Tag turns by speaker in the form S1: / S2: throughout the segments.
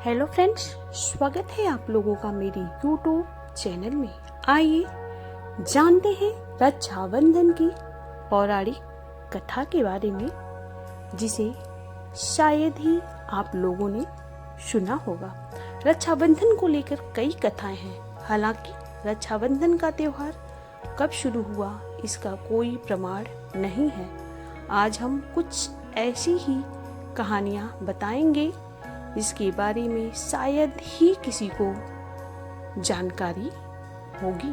S1: Hello friends, स्वागत है आप लोगों का मेरी यूट्यूब चैनल में। आइए जानते हैं रक्षाबंधन की पौराणिक कथा के बारे में, जिसे शायद ही आप लोगों ने सुना होगा। रक्षाबंधन को लेकर कई कथाएं हैं। हालांकि रक्षाबंधन का त्योहार कब शुरू हुआ इसका कोई प्रमाण नहीं है। आज हम कुछ ऐसी ही कहानियां बताएंगे जिसके बारे में शायद ही किसी को जानकारी होगी।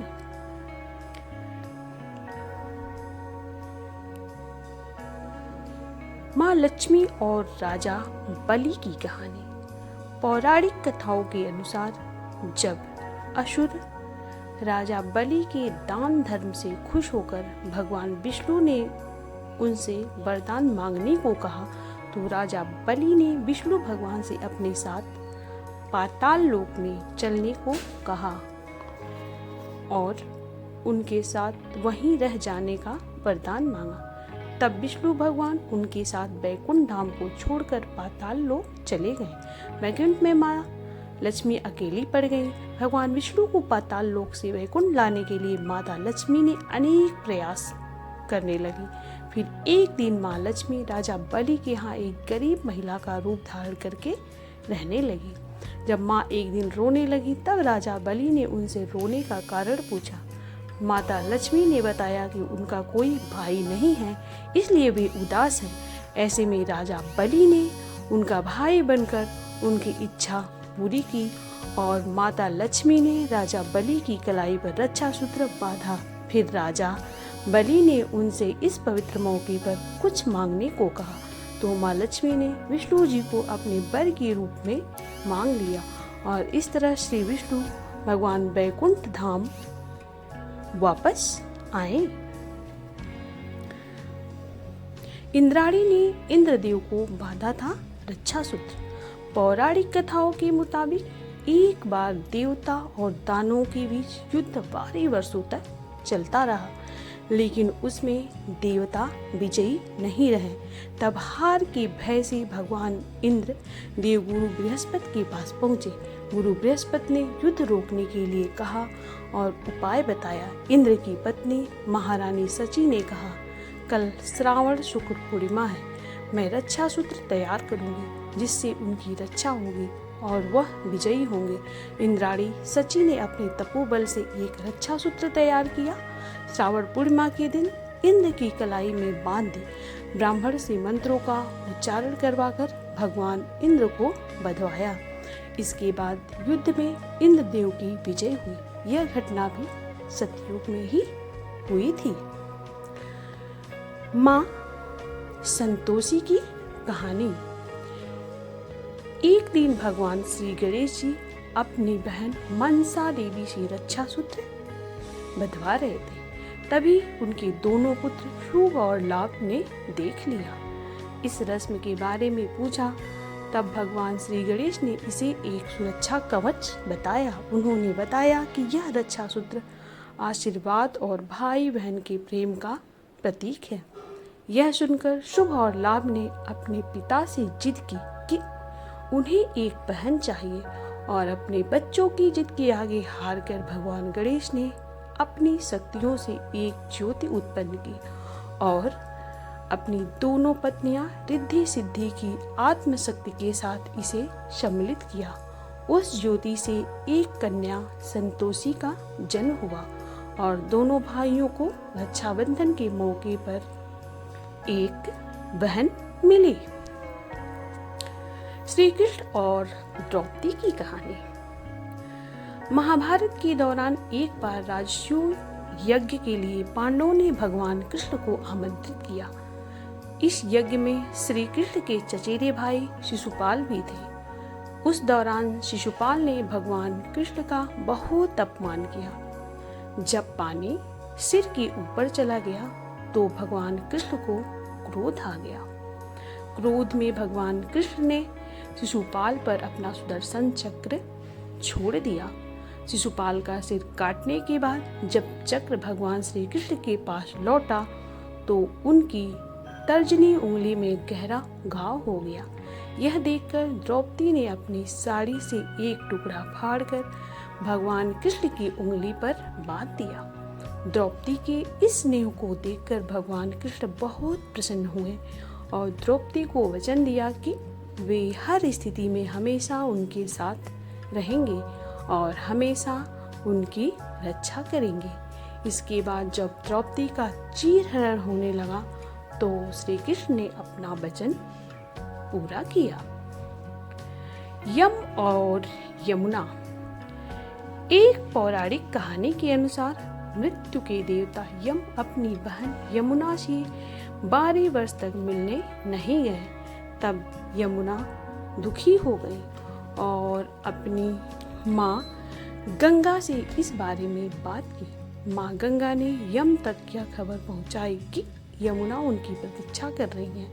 S1: माँ लक्ष्मी और राजा बलि की कहानी। पौराणिक कथाओं के अनुसार जब असुर राजा बलि के दान धर्म से खुश होकर भगवान विष्णु ने उनसे वरदान मांगने को कहा, तो राजा बलि ने विष्णु भगवान से अपने साथ पाताल लोक में चलने को कहा और उनके साथ वहीं रह जाने का वरदान मांगा। तब विष्णु भगवान उनके साथ वैकुंठ धाम को छोड़कर पाताल लोक चले गए। वैकुंठ में माँ लक्ष्मी अकेली पड़ गई। भगवान विष्णु को पाताल लोक से वैकुंठ लाने के लिए माता लक्ष्मी ने अनेक प्रयास करने लगी। फिर एक दिन माँ लक्ष्मी राजा बलि के यहाँ एक गरीब महिला का रूप धारण करके रहने लगी। जब माँ एक दिन रोने लगी, तब राजा बलि ने उनसे रोने का कारण पूछा। माता लक्ष्मी ने बताया कि उनका कोई भाई नहीं है, इसलिए वे उदास हैं। ऐसे में राजा बलि ने उनका भाई बनकर उनकी इच्छा पूरी की और माता लक्ष्मी ने राजा बलि की कलाई पर रक्षा सूत्र बांधा। फिर राजा बलि ने उनसे इस पवित्र मौके पर कुछ मांगने को कहा, तो माँ लक्ष्मी ने विष्णु जी को अपने वर के रूप में मांग लिया और इस तरह श्री विष्णु भगवान वैकुंठ धाम वापस आए। इंद्राणी ने इंद्रदेव को बांधा था रक्षा सूत्र। पौराणिक कथाओं के मुताबिक एक बार देवता और दानवों के बीच युद्ध 12 वर्षों तक चलता रहा, लेकिन उसमें देवता विजयी नहीं रहे। तब हार के भय से भगवान इंद्र देव गुरु बृहस्पति के पास पहुँचे। गुरु बृहस्पति ने युद्ध रोकने के लिए कहा और उपाय बताया। इंद्र की पत्नी महारानी सची ने कहा, कल श्रावण शुक्ल पूर्णिमा है, मैं रक्षा सूत्र तैयार करूंगी जिससे उनकी रक्षा होगी और वह विजयी होंगे। इंद्राणी सची ने अपने तपोबल से एक रक्षा सूत्र तैयार किया। श्रावण पूर्णिमा के दिन इंद्र की कलाई में बांध दी। ब्राह्मण से मंत्रों का उच्चारण करवाकर भगवान इंद्र को बधवाया। इसके बाद युद्ध में इंद्रदेव की विजय हुई। यह घटना भी सतयुग में ही हुई थी। माँ संतोषी की कहानी। एक दिन भगवान श्री गणेश जी अपनी बहन मनसा देवी से रक्षा सूत्र बंधवा रहे थे। तभी उनके दोनों पुत्र शुभ और लाभ ने देख लिया। इस रस्म के बारे में पूछा, तब भगवान श्री गणेश ने इसे एक सुरक्षा कवच बताया। उन्होंने बताया कि यह रक्षा सूत्र आशीर्वाद और भाई बहन के प्रेम का प्रतीक है। यह सुनकर शुभ और लाभ ने अपने पिता से जिद की कि उन्हें एक बहन चाहिए और अपने बच्चों की जिद के आगे हारकर भगवान गणेश ने अपनी शक्तियों से एक ज्योति उत्पन्न की और अपनी दोनों पत्नियां रिद्धि सिद्धि की आत्मशक्ति के साथ इसे सम्मिलित किया। उस ज्योति से एक कन्या संतोषी का जन्म हुआ और दोनों भाइयों को रक्षाबंधन के मौके पर एक बहन मिली। श्री कृष्ण और द्रौपदी की कहानी। महाभारत के दौरान एक बार राजसूय यज्ञ के लिए पांडवों ने भगवान कृष्ण को आमंत्रित किया। इस यज्ञ में श्री कृष्ण के चचेरे भाई शिशुपाल भी थे। उस दौरान शिशुपाल ने भगवान कृष्ण का बहुत अपमान किया। जब पानी सिर के ऊपर चला गया तो भगवान कृष्ण को क्रोध आ गया। क्रोध में भगवान कृष्ण ने शिशुपाल पर अपना सुदर्शन चक्र छोड़ दिया। शिशुपाल का सिर काटने के बाद जब चक्र भगवान श्री कृष्ण के पास लौटा तो उनकी तर्जनी उंगली में गहरा घाव हो गया। यह देखकर द्रौपदी ने अपनी साड़ी से एक टुकड़ा फाड़कर भगवान कृष्ण की उंगली पर बांध दिया। द्रौपदी के इस स्नेह को देखकर भगवान कृष्ण बहुत प्रसन्न हुए और द्रौपदी को वचन दिया कि वे हर स्थिति में हमेशा उनके साथ रहेंगे और हमेशा उनकी रक्षा करेंगे। इसके बाद जब द्रौपदी का चीरहरण होने लगा तो श्री कृष्ण ने अपना वचन पूरा किया। यम और यमुना। एक पौराणिक कहानी के अनुसार मृत्यु के देवता यम अपनी बहन यमुना से 12 वर्ष तक मिलने नहीं गए। तब यमुना दुखी हो गई और अपनी माँ गंगा से इस बारे में बात की। माँ गंगा ने यम तक यह खबर पहुँचाई कि यमुना उनकी प्रतीक्षा कर रही है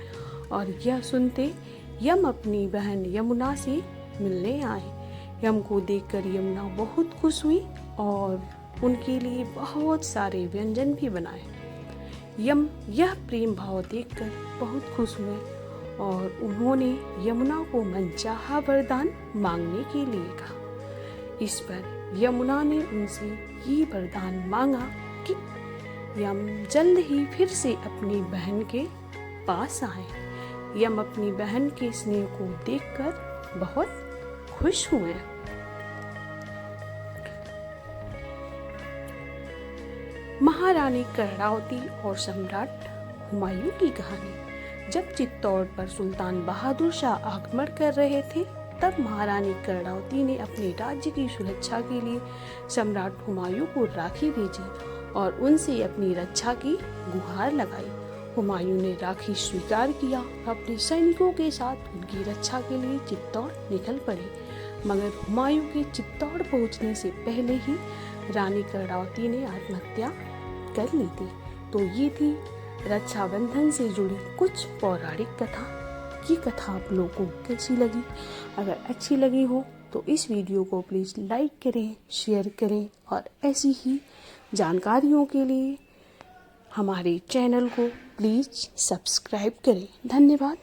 S1: और यह सुनते यम अपनी बहन यमुना से मिलने आए। यम को देखकर यमुना बहुत खुश हुई और उनके लिए बहुत सारे व्यंजन भी बनाए। यम यह प्रेम भाव देखकर बहुत खुश हुए और उन्होंने यमुना को मनचाहा वरदान मांगने के लिए कहा। इस पर यमुना ने उनसे ये वरदान मांगा कि यम जल्द ही फिर से अपनी बहन के पास आए। यम अपनी बहन के स्नेह को देखकर बहुत खुश हुए। महारानी कर्णावती और सम्राट हुमायूं की कहानी। जब चित्तौड़ पर सुल्तान बहादुर शाह आक्रमण कर रहे थे तब महारानी कर्णावती ने अपने राज्य की सुरक्षा के लिए सम्राट हुमायूं को राखी भेजी और उनसे अपनी रक्षा की गुहार लगाई। हुमायूं ने राखी स्वीकार किया, अपने सैनिकों के साथ उनकी रक्षा के लिए चित्तौड़ निकल पड़े। मगर हुमायूं के चित्तौड़ पहुंचने से पहले ही रानी कर्णावती ने आत्महत्या कर ली थी। तो ये थी रक्षाबंधन से जुड़ी कुछ पौराणिक कथा। ये कथा आप लोगों को कैसी लगी? अगर अच्छी लगी हो तो इस वीडियो को प्लीज़ लाइक करें, शेयर करें और ऐसी ही जानकारियों के लिए हमारे चैनल को प्लीज़ सब्सक्राइब करें। धन्यवाद।